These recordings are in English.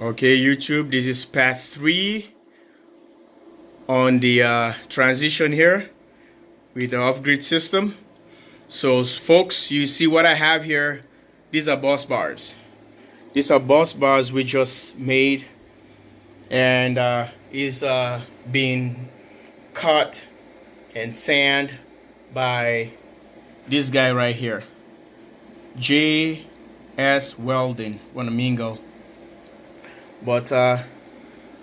Okay, YouTube, this is path 3 on the transition here with the off-grid system. So folks, you see what I have here. These are bus bars. These are bus bars we just made, and is being cut and sand by this guy right here, JS Welding, Wanamingo. But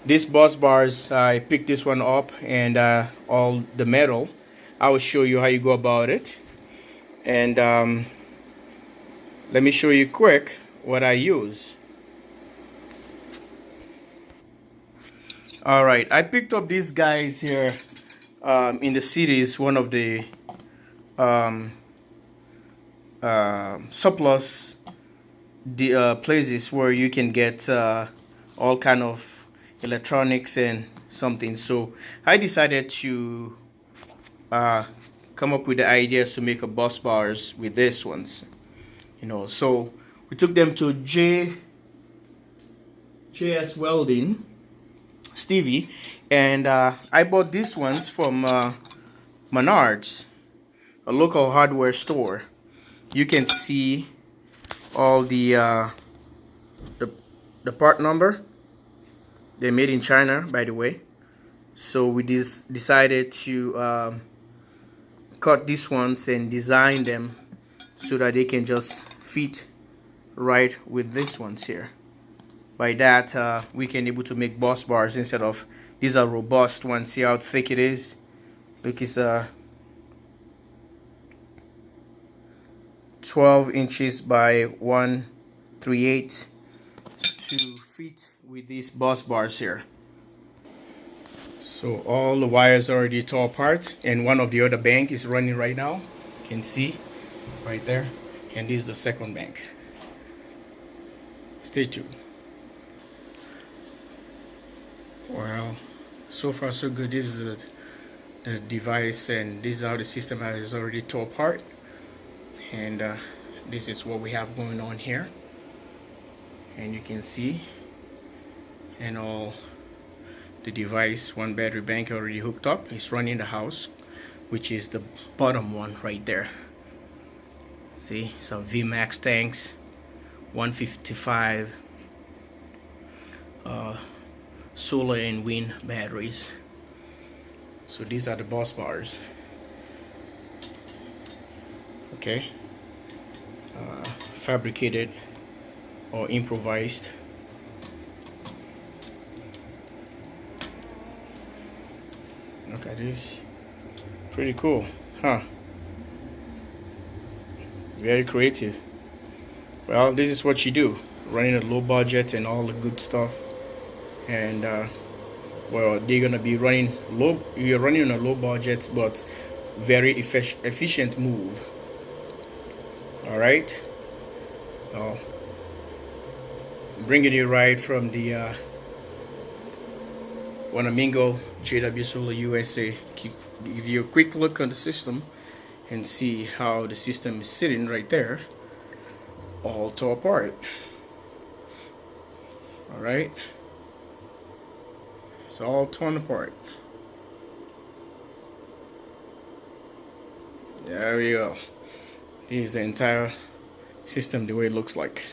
these bus bars, I picked this one up, and all the metal, I will show you how you go about it. And let me show you quick what I use. Alright, I picked up these guys here in the cities, one of the surplus places where you can get all kind of electronics and something. So I decided to come up with the ideas to make a bus bars with these ones, you know. So we took them to JS Welding, Stevie, and I bought these ones from Menards, a local hardware store. You can see all the part number. They're made in China, by the way. So we decided to cut these ones and design them so that they can just fit right with these ones here. By that we can able to make bus bars instead of, these are robust ones. See how thick it is. Look, it's 12 inches by 1/3 to fit with these bus bars here. So all the wires are already tore apart, and one of the other bank is running right now. You can see right there, and this is the second bank. Stay tuned. Well, so far so good. This is the device, and this is how the system is already tore apart, and this is what we have going on here, and you can see, and all the device, one battery bank already hooked up, is running the house, which is the bottom one right there. See, some VMAX tanks, 155 solar and wind batteries. So these are the bus bars. Okay, fabricated or improvised. Look at this, pretty cool, huh? Very creative. Well, this is what you do, running a low budget and all the good stuff. And well, they're gonna be running low. You're running on a low budget, but very efficient move. All right. Well, bringing you right from the Wanamingo JW Solar USA. Give you a quick look on the system and see how the system is sitting right there, all tore apart. All right. It's all torn apart. There we go. This is the entire system, the way it looks like.